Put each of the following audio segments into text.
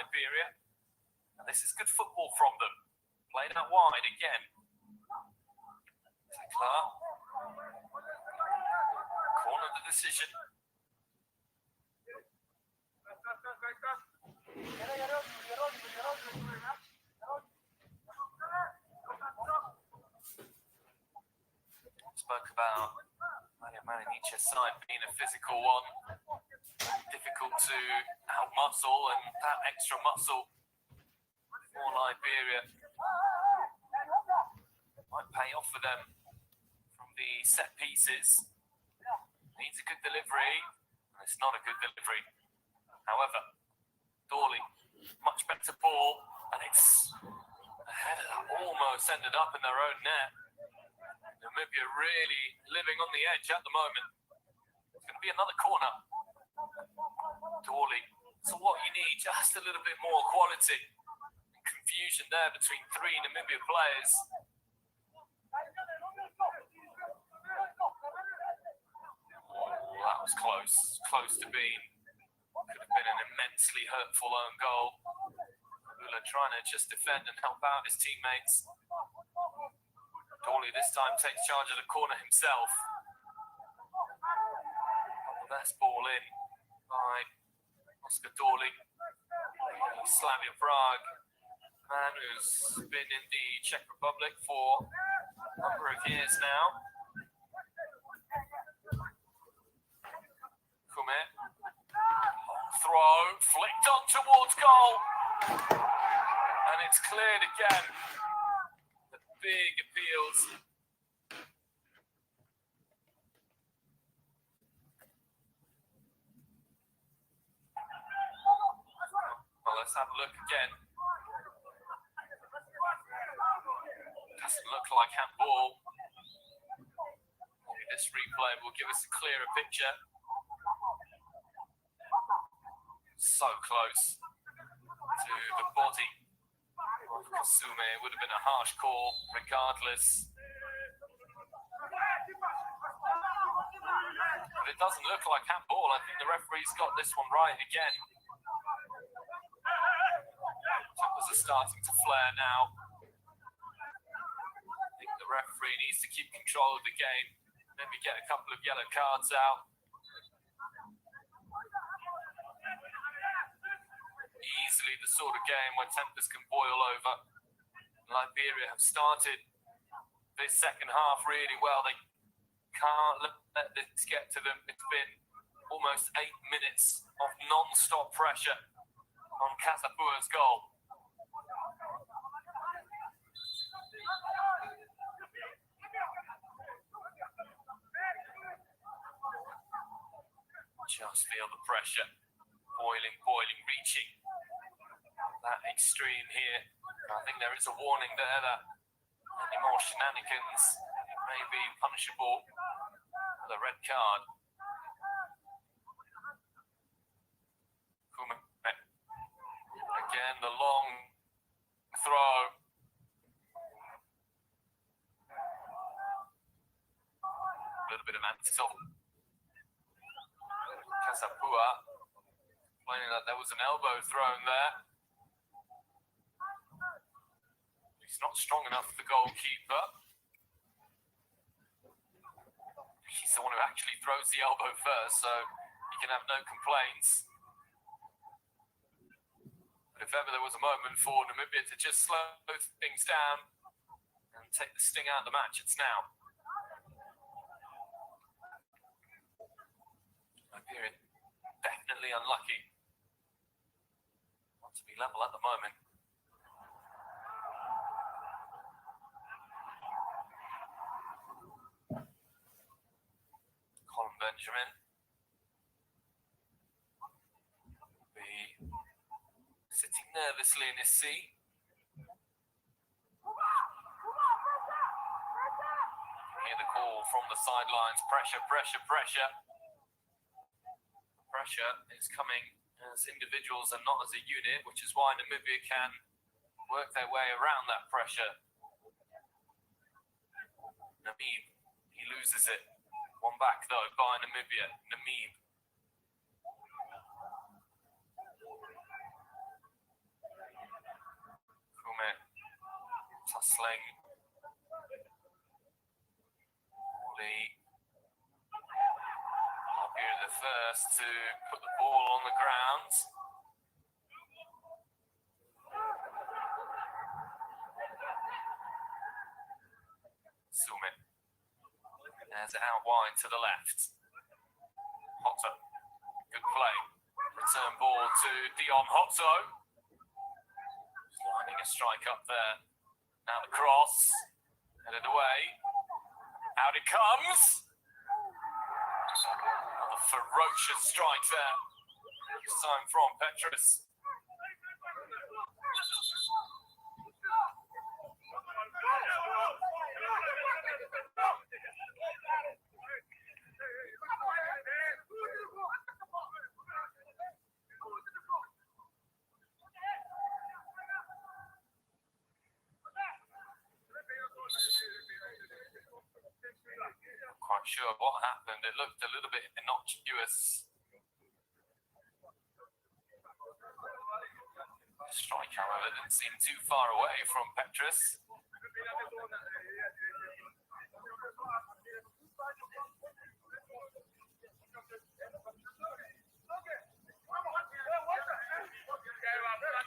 Liberia. And this is good football from them. Played out wide again. Clark. Corner the decision. Spoke about Maniche's side being a physical one. Difficult to out-muscle, and that extra muscle for Liberia might pay off for them from the set pieces. Needs a good delivery, and it's not a good delivery. However, Dawley, much better ball, and it's a header that almost ended up in their own net. Namibia really living on the edge at the moment. It's going to be another corner. Dawley, so what you need, just a little bit more quality. Confusion there between three Namibia players. Oh, that was close to being. Could have been an immensely hurtful own goal. Ula trying to just defend and help out his teammates. Dawley this time takes charge of the corner himself. The best ball in by Oscar Dawley. Slavia Prague, man who's been in the Czech Republic for a number of years now. Kume. Throw, flicked on towards goal. And it's cleared again. The big appeals. Well, let's have a look again. Doesn't look like handball. Maybe this replay will give us a clearer picture. So close to the body of Kasume. It would have been a harsh call regardless. But it doesn't look like handball. I think the referee's got this one right again. Tempers are starting to flare now. I think the referee needs to keep control of the game. Maybe get a couple of yellow cards out. Easily the sort of game where tempers can boil over. Liberia have started this second half really well. They can't let this get to them. It's been almost 8 minutes of non-stop pressure on Kasapua's goal. Just feel the pressure. Boiling, reaching that extreme here. I think there is a warning there that any more shenanigans may be punishable with a red card. Kume. Again, the long throw. A little bit of anti-self. Kasapua complaining that there was an elbow thrown there. He's not strong enough for the goalkeeper. He's the one who actually throws the elbow first, so he can have no complaints. But if ever there was a moment for Namibia to just slow things down and take the sting out of the match, it's now. Liberia definitely unlucky. Want to be level at the moment. Colin Benjamin be sitting nervously in his seat. Hear the call from the sidelines. Pressure. Pressure is coming as individuals and not as a unit, which is why Namibia can work their way around that pressure. Namib, he loses it. One back though by Namibia. Namib. first to put the ball on the ground. Sumin. There's it out wide to the left. Hotto. Good play. Return ball to Dion Hotto. Lining a strike up there. Now the cross. Headed away. Out it comes. Another ferocious strike there. This time from Petrus. Quite sure what happened. It looked a little bit innocuous. The strike, however, didn't seem too far away from Petrus.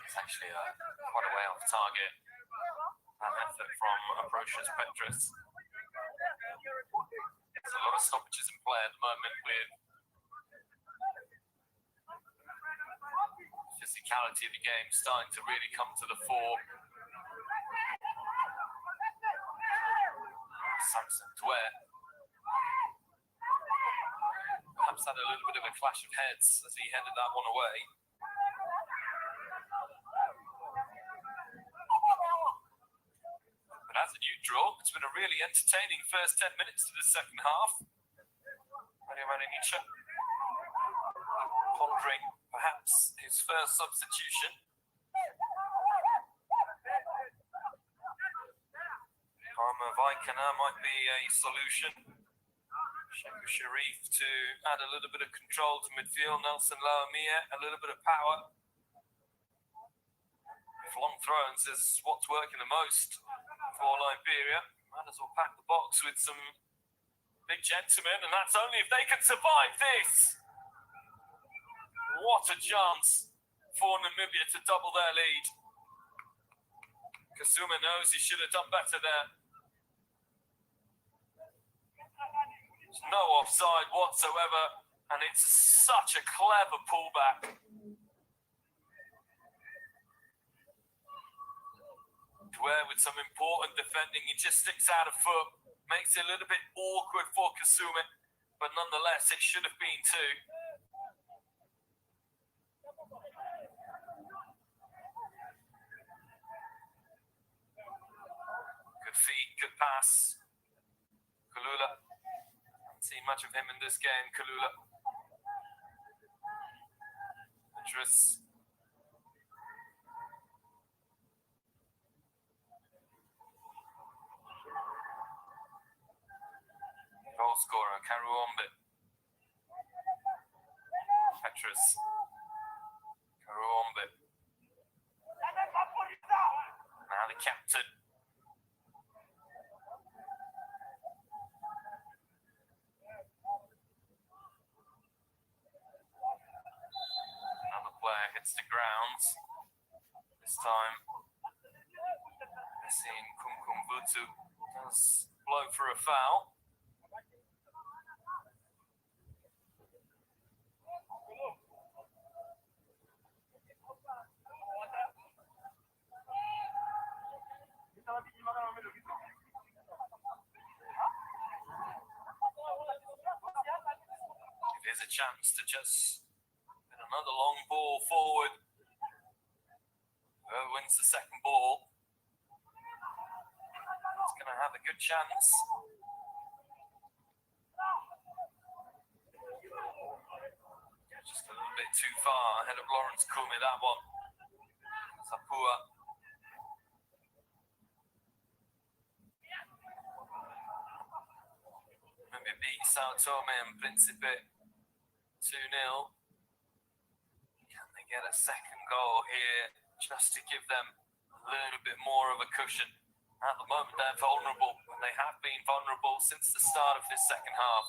It's actually quite a way off target. That effort from Ambrosius Petrus. There's a lot of stoppages in play at the moment with physicality of the game starting to really come to the fore. Samson Dwyer perhaps had a little bit of a clash of heads as he headed that one away. But as a neutral, it's been a really entertaining first 10 minutes to the second half. Mario Marinicha pondering perhaps his first substitution. Karma Vaikana might be a solution. Sheku Sharif to add a little bit of control to midfield. Nelson Laumia, a little bit of power. If long throws is what's working the most for Liberia, might as well pack the box with some big gentlemen, and that's only if they can survive this. What a chance for Namibia to double their lead. Kasuma knows he should have done better there. There's no offside whatsoever, and it's such a clever pullback. Dwyer with some important defending, he just sticks out a foot, makes it a little bit awkward for Kasuma, but nonetheless, it should have been two. Good feet, good pass. Kalula. Haven't seen much of him in this game, Kalula. Petrus. Goal scorer, Karuombe. Petrus. Karuombe. Now the captain. Another player hits the ground. This time, Messine Kumkumbutu does blow for a foul. Here's a chance to just get another long ball forward. Whoever wins the second ball is going to have a good chance. Just a little bit too far ahead of Lawrence Kumi, that one. Sapua. Maybe beat Sao Tome and Principe 2-0. Can they get a second goal here just to give them a little bit more of a cushion? At the moment, they're vulnerable, and they have been vulnerable since the start of this second half.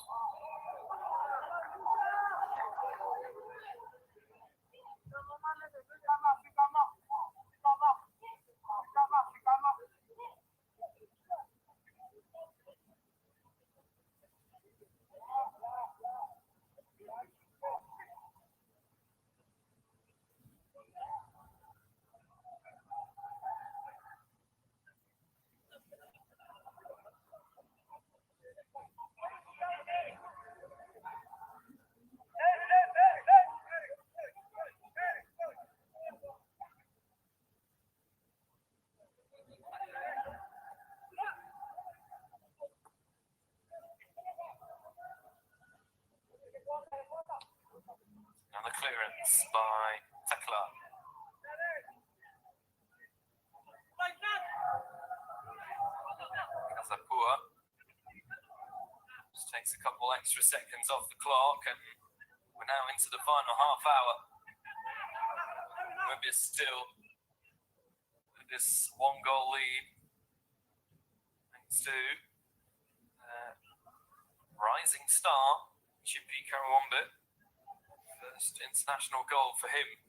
Takes a couple extra seconds off the clock, and we're now into the final half hour. Namibia still with this 1-goal lead, thanks to rising star Chippy Karawombe. First international goal for him.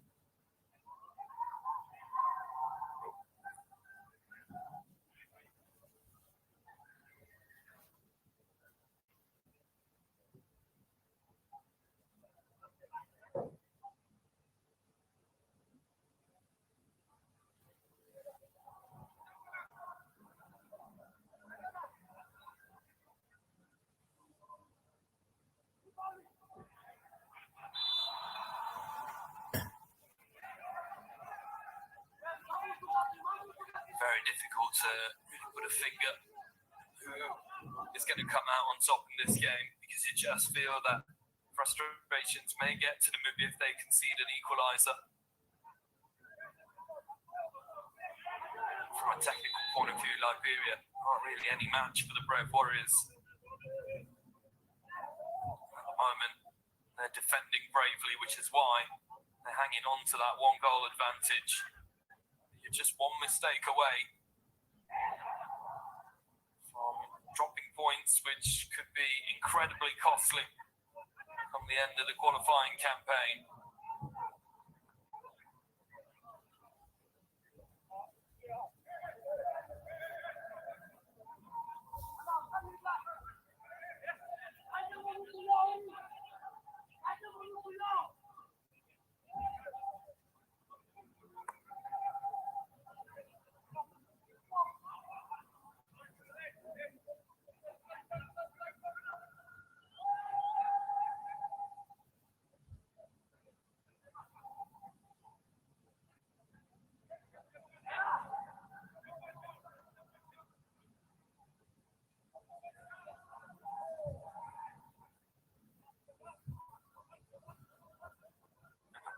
Very difficult to put a finger who is going to come out on top in this game, because you just feel that frustrations may get to Namibia if they concede an equalizer. From a technical point of view, Liberia aren't really any match for the Brave Warriors. At the moment, they're defending bravely, which is why they're hanging on to that 1-goal advantage. You're just one mistake away from dropping points, which could be incredibly costly come the end of the qualifying campaign.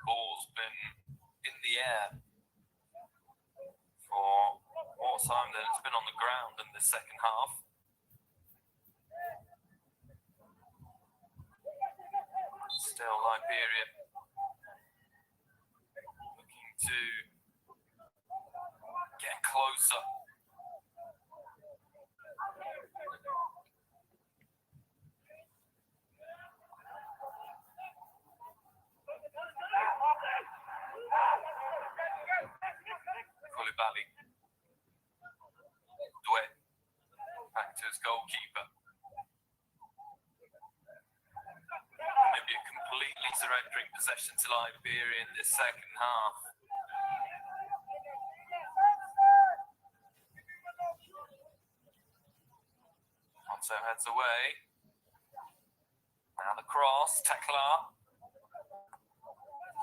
Ball's been in the air for more time than it's been on the ground in the second half. Still Liberia looking to get closer. Back to his goalkeeper. Namibia completely surrendering possession to Liberia in this second half. Alonso heads away. Now the cross, Tekla.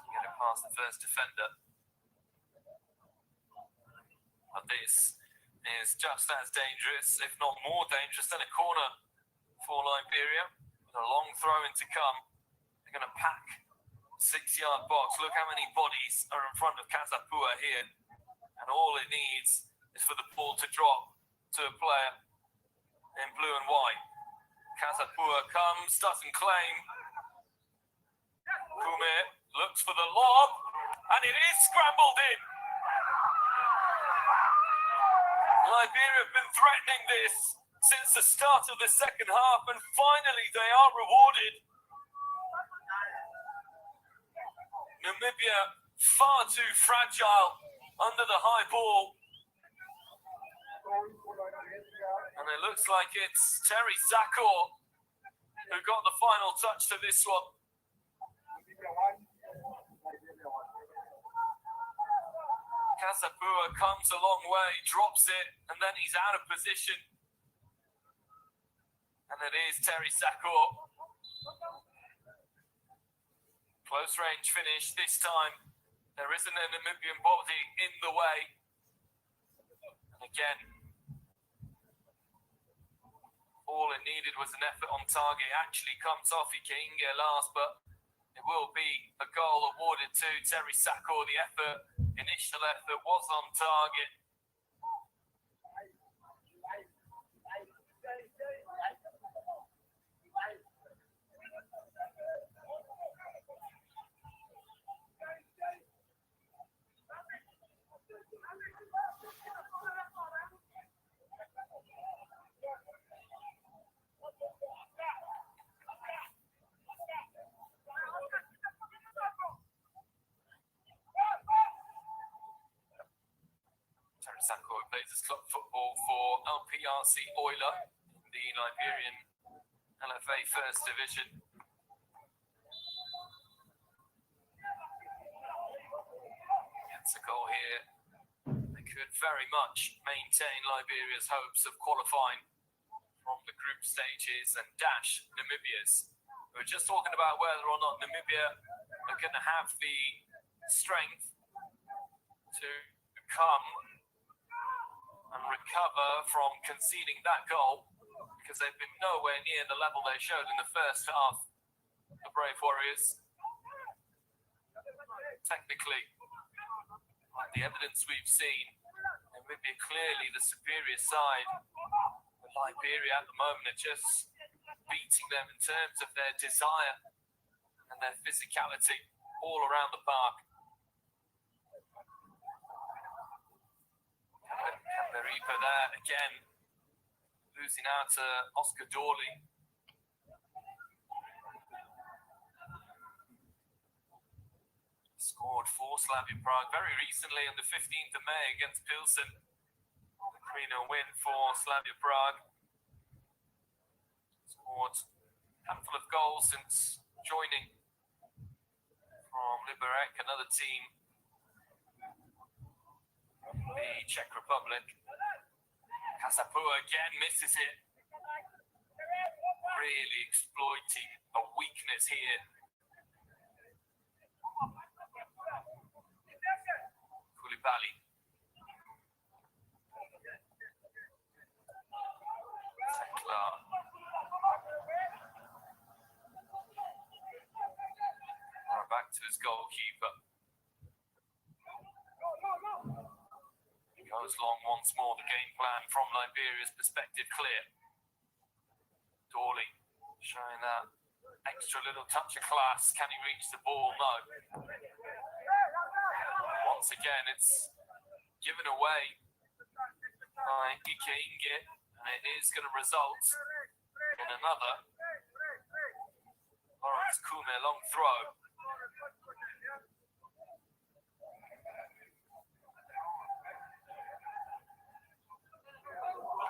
Get it past the first defender. But this is just as dangerous, if not more dangerous, than a corner for Liberia. With a long throw in to come. They're going to pack the 6-yard box. Look how many bodies are in front of Kazapua here. And all it needs is for the ball to drop to a player in blue and white. Kazapua comes, doesn't claim. Kume looks for the lob, and it is scrambled in. Liberia have been threatening this since the start of the second half, and finally they are rewarded. Namibia far too fragile under the high ball. And it looks like it's Terry Zakor who got the final touch to this one. Kazapua comes a long way, drops it, and then he's out of position. And it is Terry Zakor. Close range finish this time. There isn't a Namibian body in the way. And again, all it needed was an effort on target. Actually comes off Ike last, but it will be a goal awarded to Terry Zakor. The initial effort was on target. Sako plays his club football for LPRC Euler in the Liberian LFA First Division. Gets a goal here. They could very much maintain Liberia's hopes of qualifying from the group stages and dash Namibia's. We were just talking about whether or not Namibia are going to have the strength to come and recover from conceding that goal, because they've been nowhere near the level they showed in the first half. The Brave Warriors, technically, like the evidence we've seen, Namibia clearly the superior side. But Liberia at the moment are just beating them in terms of their desire and their physicality all around the park. Reaper there again, losing out to Oscar Dorley. Scored for Slavia Prague very recently on the 15th of May against Pilsen. The 3-0 win for Slavia Prague. Scored a handful of goals since joining from Liberec, another team, the Czech Republic. Kasapua again misses it. Really exploiting a weakness here. Koulibaly. Tekla. Back to his goalkeeper. Goes long once more. The game plan from Liberia's perspective clear. Dorley showing that extra little touch of class. Can he reach the ball? No. Once again, it's given away by Ike Inge, and it is going to result in another Lawrence Kume long throw.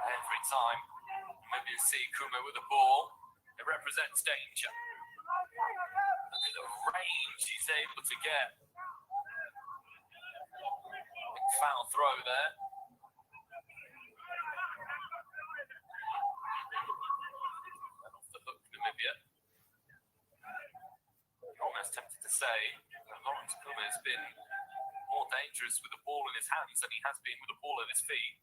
Every time maybe you see Kume with the ball, it represents danger. Look at the range he's able to get. Big foul throw there. And off the hook, Namibia. Almost tempted to say that Lawrence Kume has been more dangerous with the ball in his hands than he has been with the ball at his feet.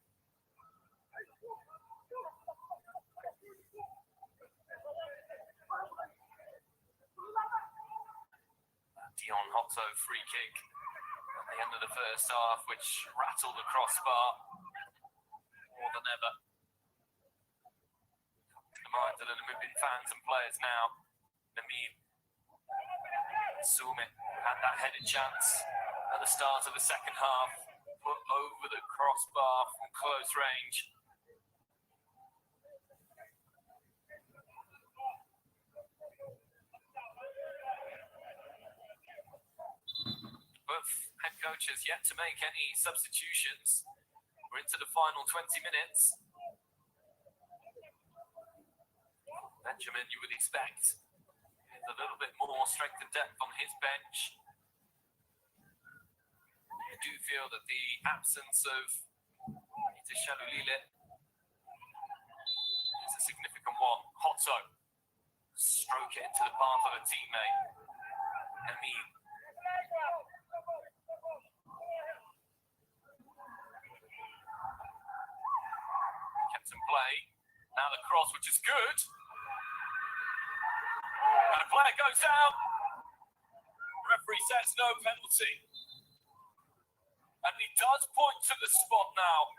Dion Hotto free kick at the end of the first half, which rattled the crossbar more than ever. The mind of the Namibian fans and players now. Namib Sume had that headed chance at the start of the second half, put over the crossbar from close range. Both head coaches yet to make any substitutions. We're into the final 20 minutes. Benjamin, you would expect, is a little bit more strength and depth on his bench. I do feel that the absence of Ita Shalulile is a significant one. Hotto, stroke it into the path of a teammate. Namib. Kept in play. Now the cross, which is good. And the player goes down. Referee says no penalty. And he does point to the spot now.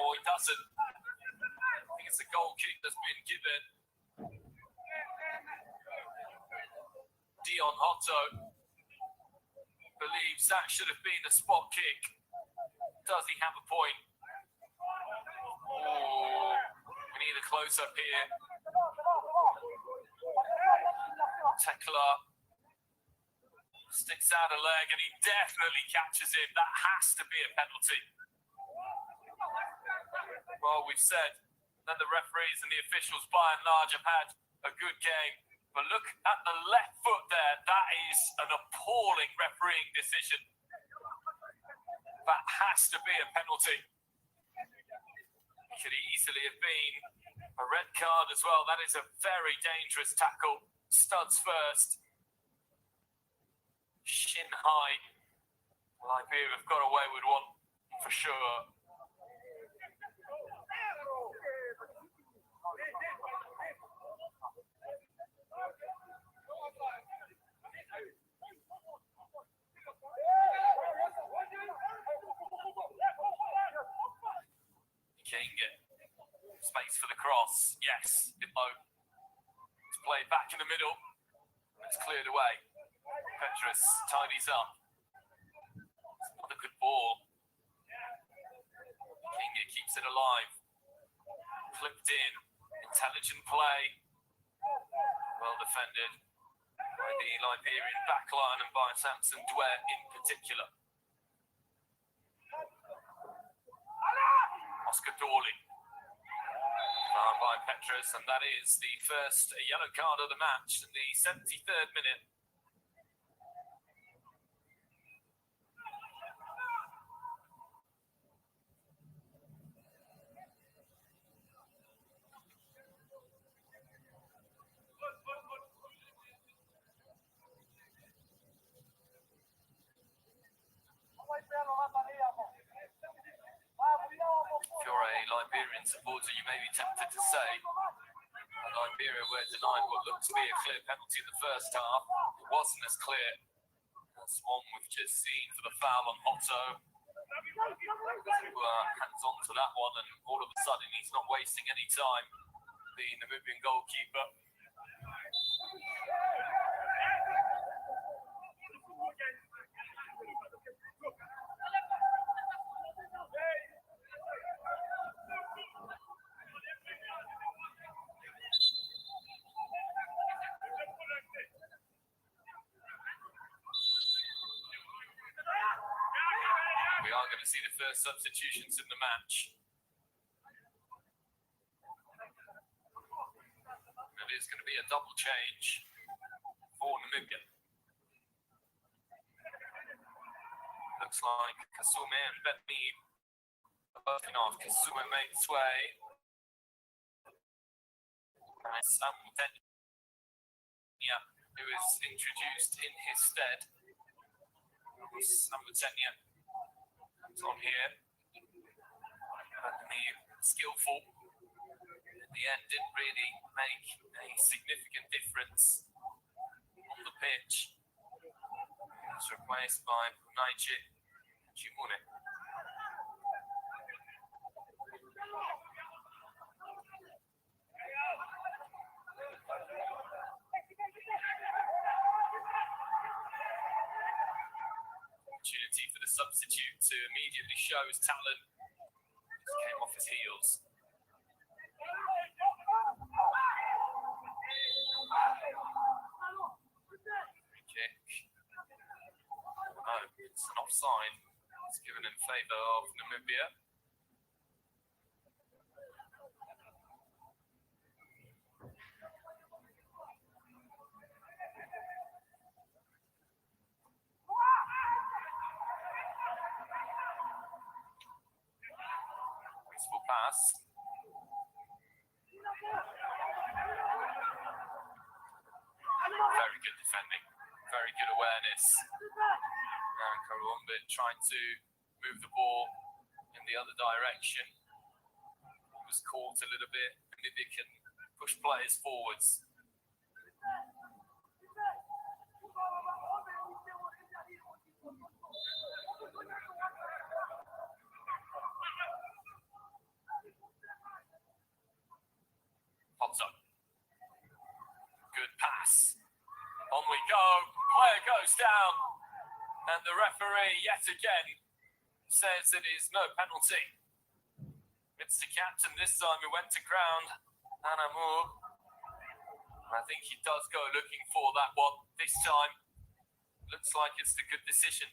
Or he doesn't. I think it's a goal kick that's been given. Dion Hotto believes that should have been a spot kick. Does he have a point? Oh, we need a close-up here. Tekla sticks out a leg and he definitely catches him. That has to be a penalty. Well, we've said that the referees and the officials by and large have had a good game. But look at the left foot there. That is an appalling refereeing decision. That has to be a penalty. It could easily have been a red card as well. That is a very dangerous tackle. Studs first. Shin high. Liberia have got away with one for sure. Space for the cross. Yes, Itmo. It's played back in the middle. It's cleared away. Petrus tidies up. Another good ball. Kinga keeps it alive. Flipped in. Intelligent play. Well defended by the Liberian backline and by Samson Dwe in particular. Oscar Dawley. Found by Petrus, and that is the first yellow card of the match in the 73rd minute. If you're a Liberian supporter, you may be tempted to say Liberia were denied what looked to be a clear penalty in the first half. It wasn't as clear as one we've just seen for the foul on Otto. Hands on to that one, and all of a sudden he's not wasting any time, the Namibian goalkeeper. We are going to see the first substitutions in the match. It is going to be a double change for Namibia. Looks like Kasume and Betney are working off. Kasume makes its way. And Samuel Tenya, who is introduced in his stead. Samuel Tenya on here. Betney, skillful. In the end, didn't really make a significant difference on the pitch. He was replaced by Naiji Jimune. Opportunity for the substitute to immediately show his talent. Just came off his heels. Free kick. No, it's an offside. It's given in favour of Namibia. Pass. Very good defending, very good awareness. And Karuombe trying to move the ball in the other direction. He was caught a little bit. Namibia can push players forwards. Good pass. On we go. Player goes down. And the referee, yet again, says it is no penalty. It's the captain this time who went to ground, Anamour. I think he does go looking for that one this time. Looks like it's the good decision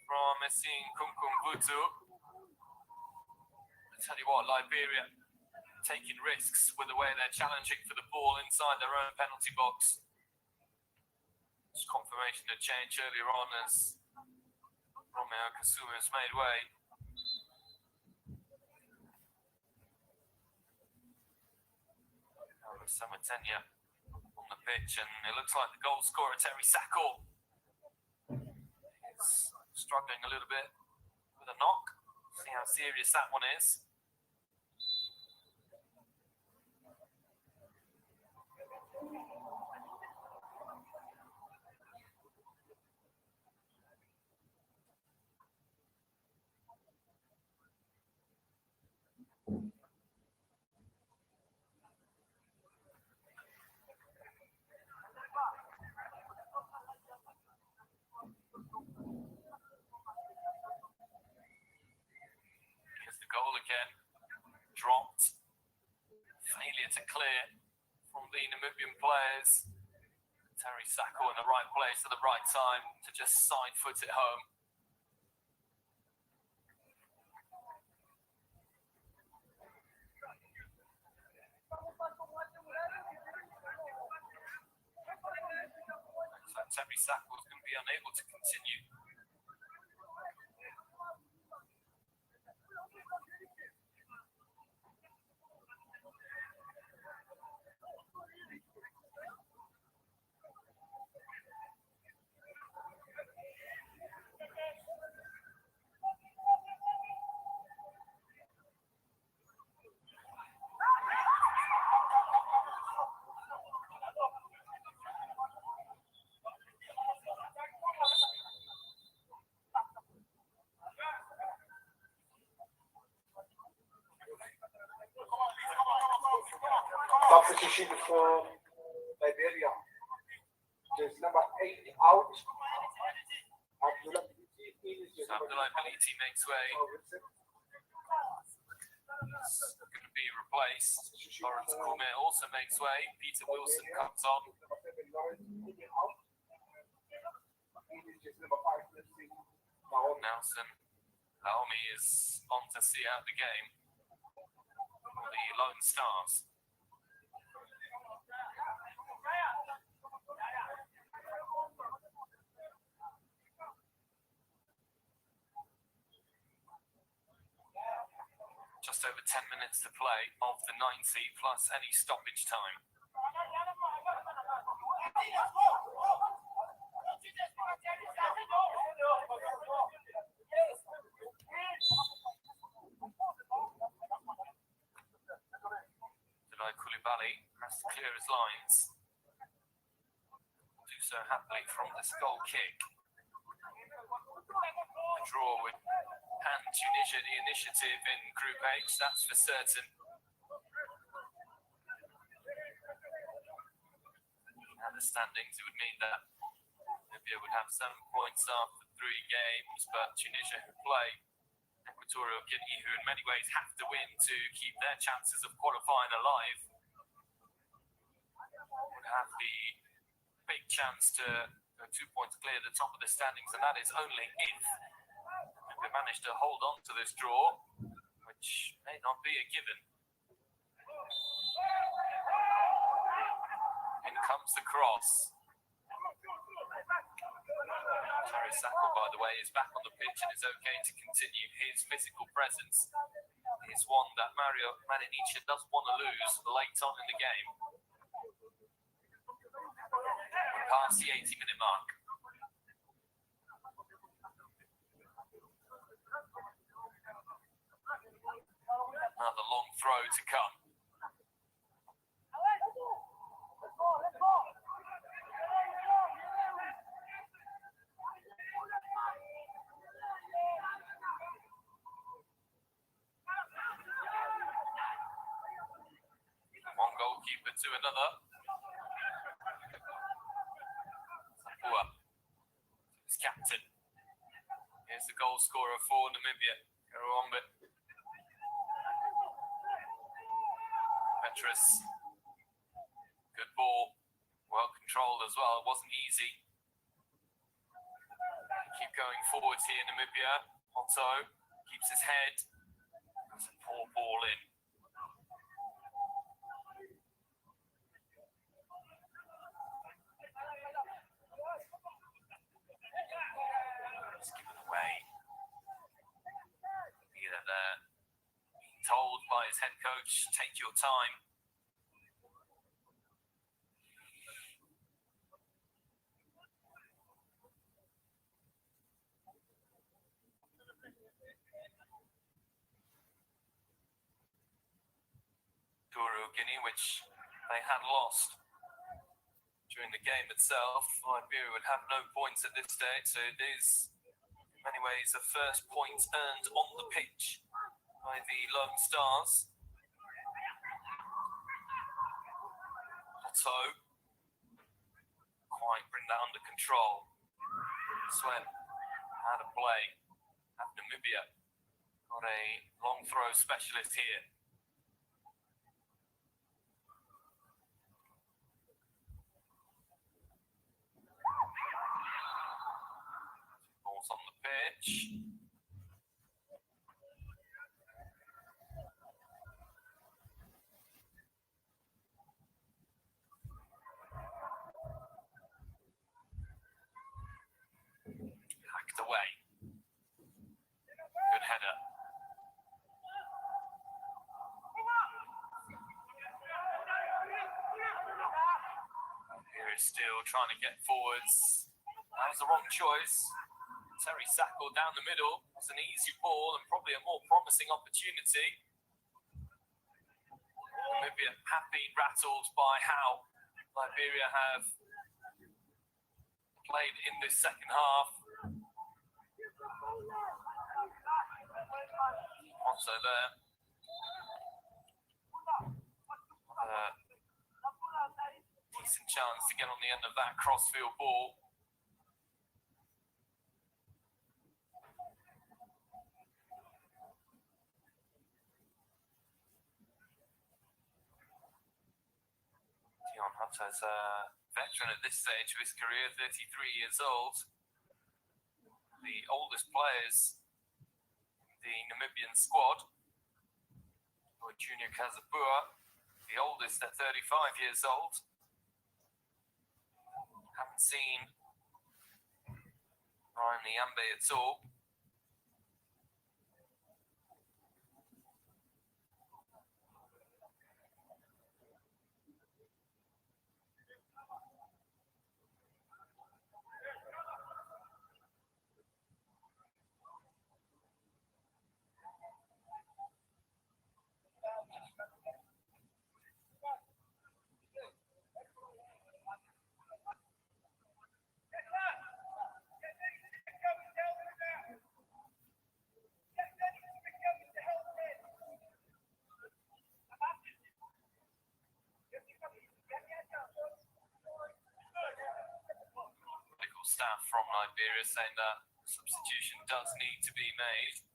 from Essien Kumkumbutu. I tell you what, Liberia taking risks with the way they're challenging for the ball inside their own penalty box. Just confirmation of change earlier on as Romeo Kasuma has made way. Samatenya on the pitch, and it looks like the goal scorer Terry Sacco is struggling a little bit with a knock. See how serious that one is. Goal again, dropped, failure to clear from the Namibian players. Terry Sacco in the right place at the right time to just side foot it home. Looks like Terry Sacco is going to be unable to continue. Substitution for Liberia. There's number 8 out. Abdullah Biliti makes way. He's going to be replaced. Lawrence Kume also makes way. Peter Wilson comes on. Nelson Laomi is on to see out the game for the Lone Stars. Just over 10 minutes to play of the 90 plus any stoppage time. Delay Koulibaly has to clear his lines. Do so happily from this goal kick. The draw would hand Tunisia the initiative in Group H, that's for certain. At the standings, it would mean that Libya would have 7 points after 3 games, but Tunisia, who play Equatorial Guinea, who in many ways have to win to keep their chances of qualifying alive, would have the big chance to go 2 points clear at the top of the standings, and that is only if we manage to hold on to this draw, which may not be a given. In comes the cross. Terry Sacco, by the way, is back on the pitch and is okay to continue. His physical presence is one that Mario Maninicha doesn't want to lose late on in the game. We're past the 80-minute mark. Another long throw to come. One goalkeeper to another. His captain. Here's the goal scorer for Namibia, Karuombe. Petrus, good ball, well controlled as well. It wasn't easy. Keep going forwards here, Namibia. Otto keeps his head. That's a poor ball in. It's given away. Either there, being told by his head coach, take your time. Guinea, which they had lost during the game itself. Liberia would have no points at this stage, so it is in many ways the first point earned on the pitch by the Lone Stars. Otto quite bring that under control. Swen out of play at Namibia. Got a long throw specialist here. On the pitch. Hacked away. Good header. Here is still trying to get forwards. That was the wrong choice. Terry Sacco down the middle. It was an easy ball and probably a more promising opportunity. Namibia have been rattled by how Liberia have played in this second half. Also there. Decent chance to get on the end of that crossfield ball. As a veteran at this stage of his career, 33 years old. The oldest players in the Namibian squad were Junior Kazabua, the oldest at 35 years old. Haven't seen Ryan Niambe at all. Staff from Liberia saying that substitution does need to be made.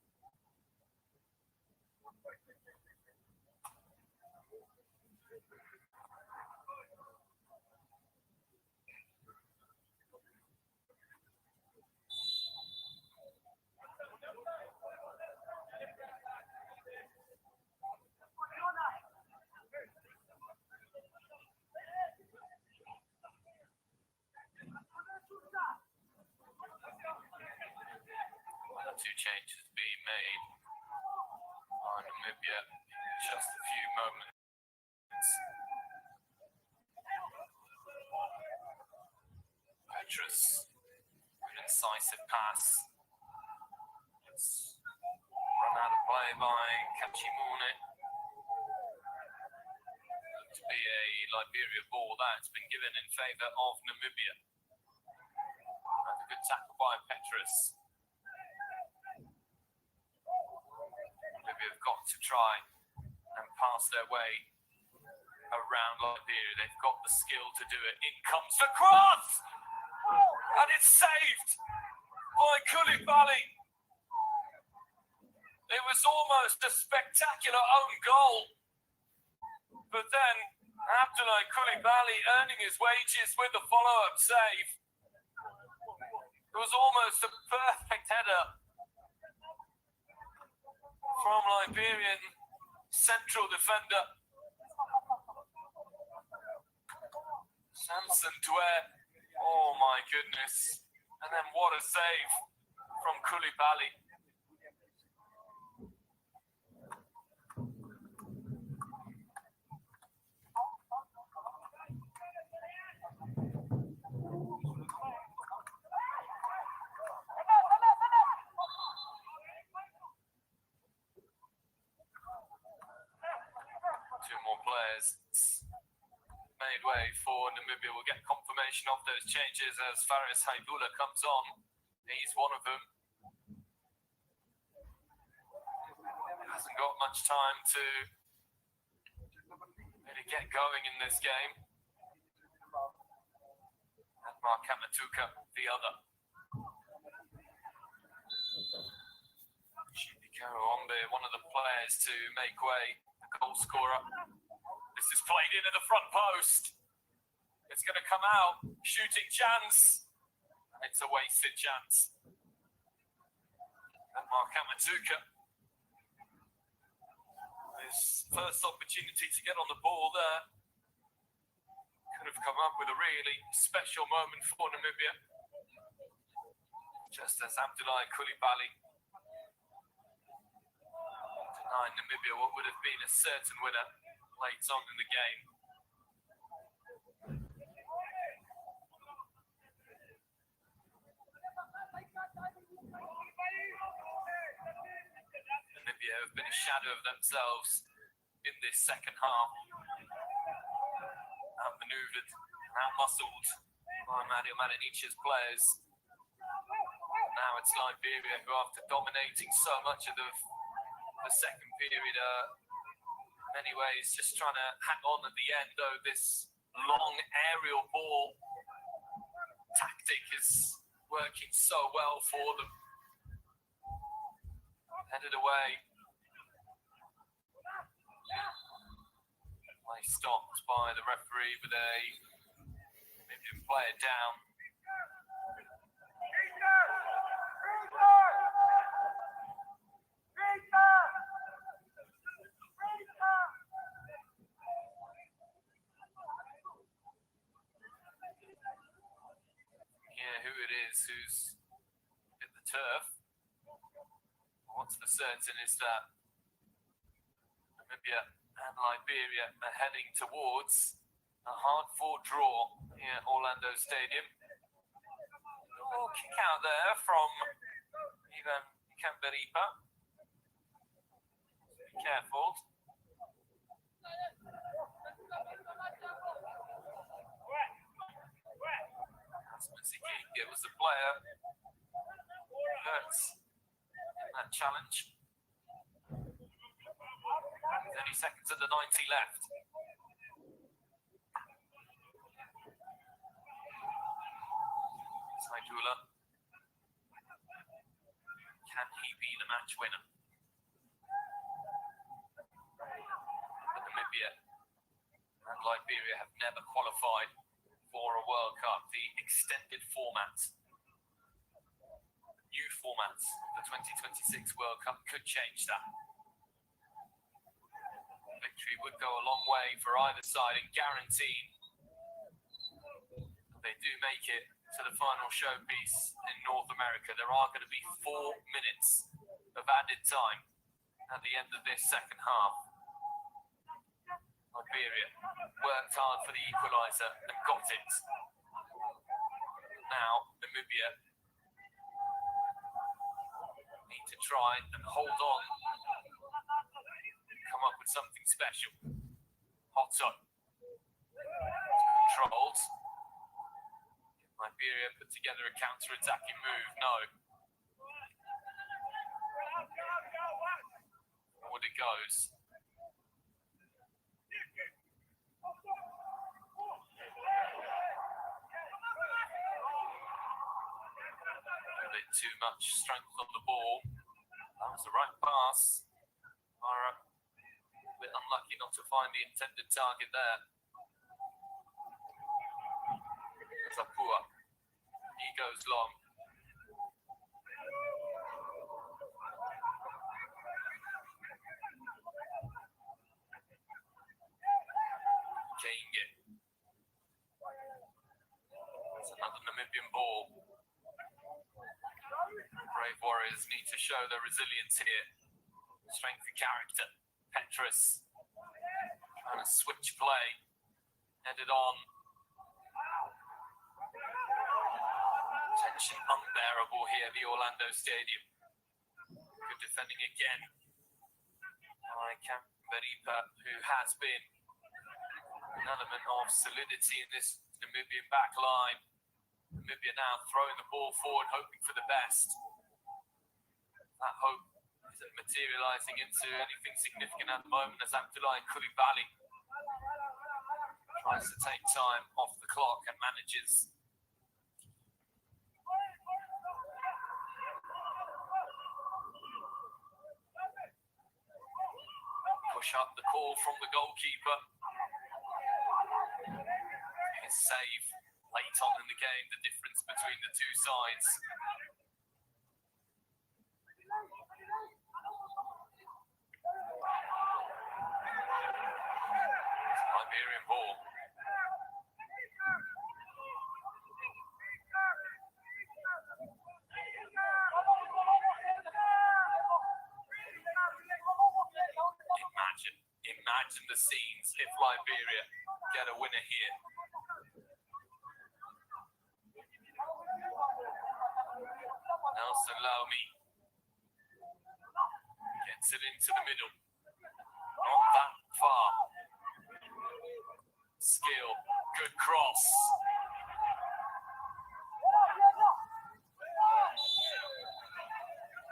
Two changes being made on Namibia in just a few moments. Petrus, an incisive pass. It's run out of play by Kachimune. Looked to be a Liberia ball that's been given in favour of Namibia. And a good tackle by Petrus. Have got to try and pass their way around Liberia. They've got the skill to do it. In comes the cross! And it's saved by Koulibaly. It was almost a spectacular own goal. But then Abdoulaye Coulibaly earning his wages with the follow-up save. It was almost a perfect header from Liberian central defender Samson Dwyer. Oh my goodness. And then what a save from Coulibaly. Two more players made way for Namibia. We'll get confirmation of those changes as Faris Haibula comes on. He's one of them. Hasn't got much time to really get going in this game. And Mark Kamatuka, the other. Shibiko Ombe, one of the players to make way, the goal scorer. This is played in at the front post. It's going to come out. Shooting chance. It's a wasted chance. And Mark Kamatuka. His first opportunity to get on the ball there. Could have come up with a really special moment for Namibia. Just as Abdoulaye Coulibaly denied Namibia what would have been a certain winner late on in the game. Namibia have been a shadow of themselves in this second half. Outmaneuvered, outmuscled by Mario Maninich's players. Now it's Liberia who, after dominating so much of the second period, many ways just trying to hang on at the end, though this long aerial ball tactic is working so well for them. Headed away. Play stopped by the referee with a Namibian player down. Who it is who's hit the turf. What's for certain is that Namibia and Liberia are heading towards a hard-fought draw here at Orlando Stadium. A little kick out there from Ivan Kamberipa. Be careful. It was the player hurt in that challenge. 30 seconds of the 90 left. Saidula. Can he be the match winner? But Namibia and Liberia have never qualified for a World Cup. The extended format, the new format of the 2026 World Cup could change that. Victory would go a long way for either side and guaranteeing if they do make it to the final showpiece in North America, there are going to be 4 minutes of added time at the end of this second half. Liberia worked hard for the equalizer and got it. Now, Namibia need to try and hold on, come up with something special. Hotson controlled. Liberia put together a counter-attacking move. No. Forward it goes. A bit too much strength on the ball. That was the right pass. Are a bit unlucky not to find the intended target there. Zapua. He goes long. Kenge. It's another Namibian ball. Brave Warriors need to show their resilience here. Strength of character. Petrus trying to switch play. Headed on. Tension unbearable here at the Orlando Stadium. Good defending again by Kamberipa, who has been an element of solidity in this Namibian back line. Namibia now throwing the ball forward, hoping for the best. That hope isn't materializing into anything significant at the moment as Abdullahi Koulibaly tries to take time off the clock and manages. Push up the call from the goalkeeper. His save late on in the game, the difference between the two sides. Liberian ball. Imagine the scenes if Liberia get a winner here. Nelson Laumi gets it into the middle. Not that far. Skill, good cross.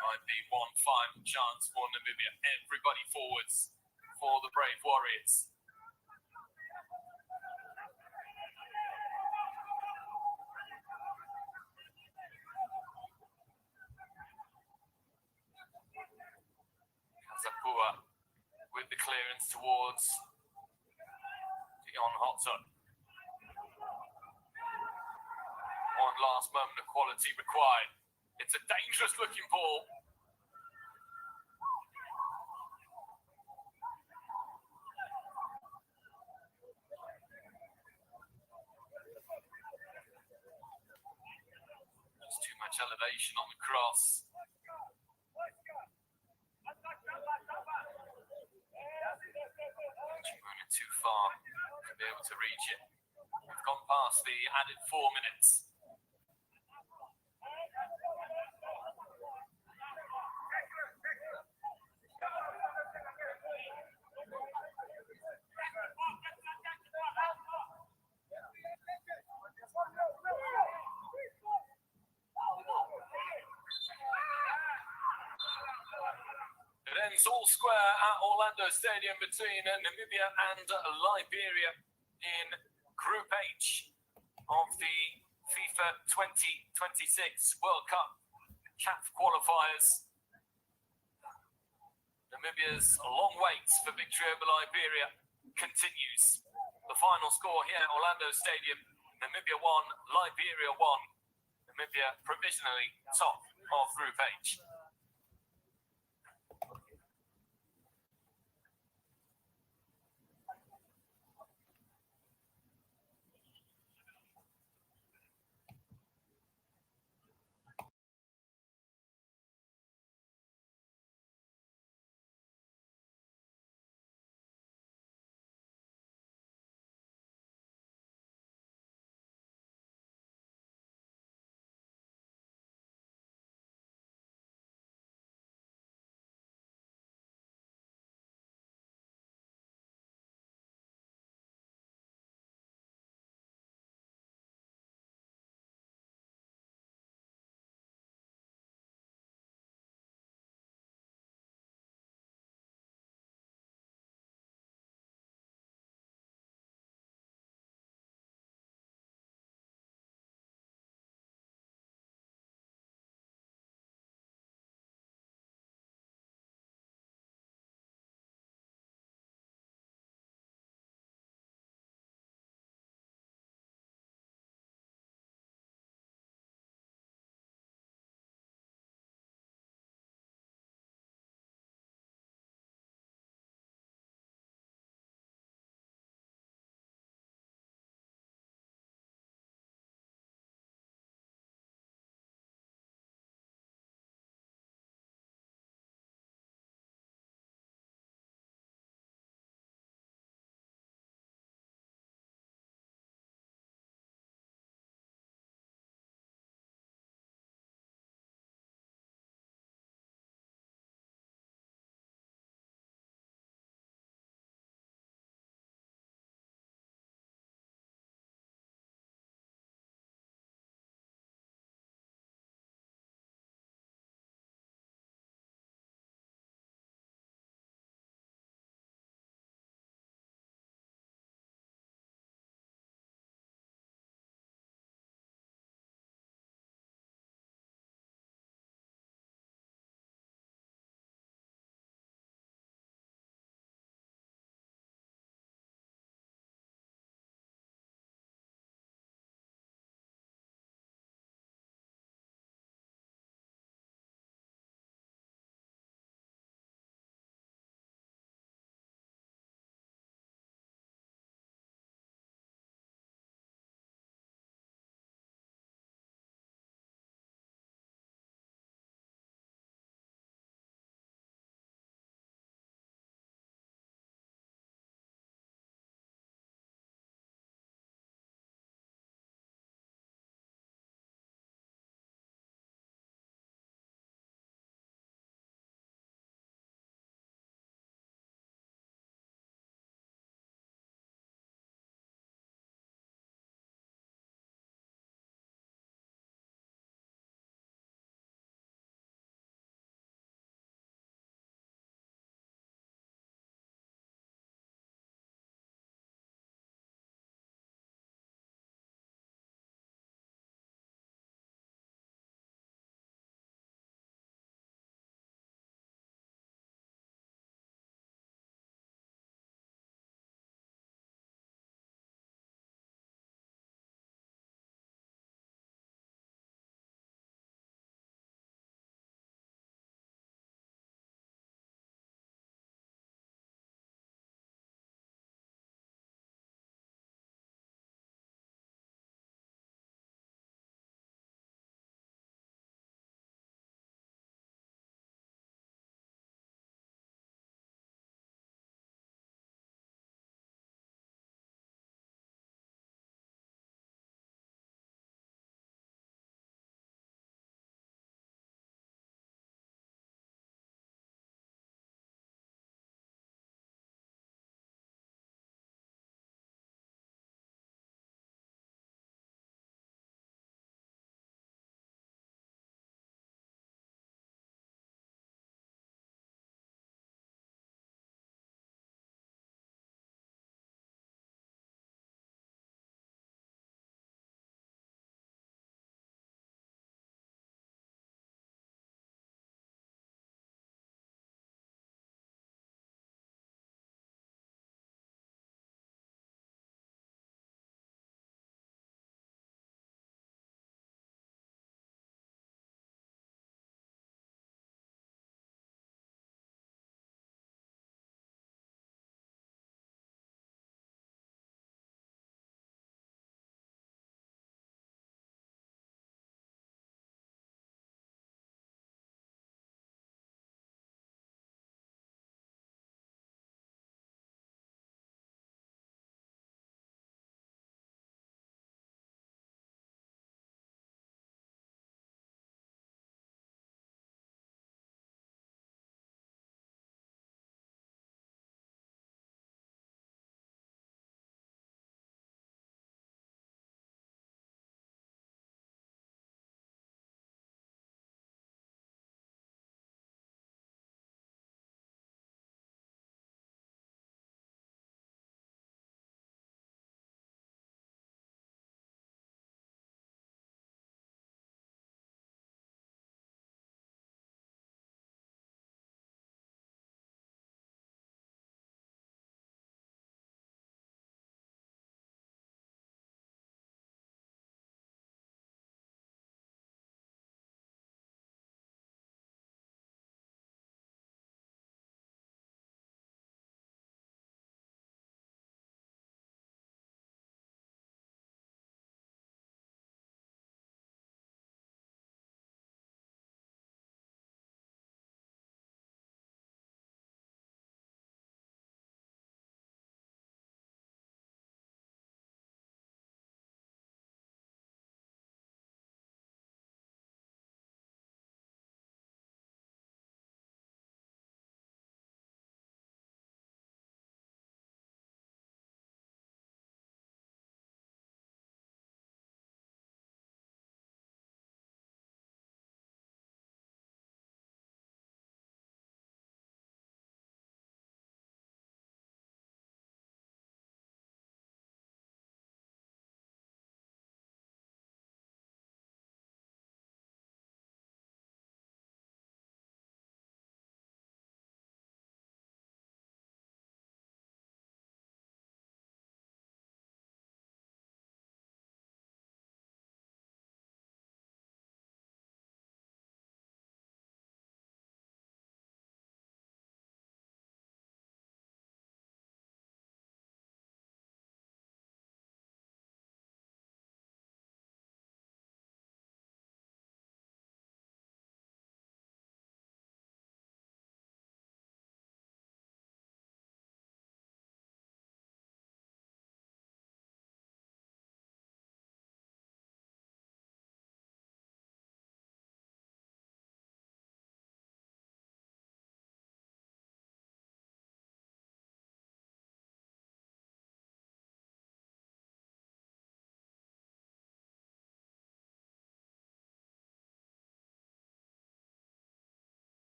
Might be one final chance for Namibia. Everybody forwards for the Brave Warriors. Zapua with the clearance towards Dion Hotson. One last moment of quality required. It's a dangerous looking ball. Just too much elevation on the cross. Too far to be able to reach it. We've gone past the added 4 minutes. It ends all square at Orlando Stadium between Namibia and Liberia in Group H of the FIFA 2026 World Cup CAF qualifiers. Namibia's long wait for victory over Liberia continues. The final score here at Orlando Stadium: Namibia 1, Liberia 1. Namibia provisionally top of Group H.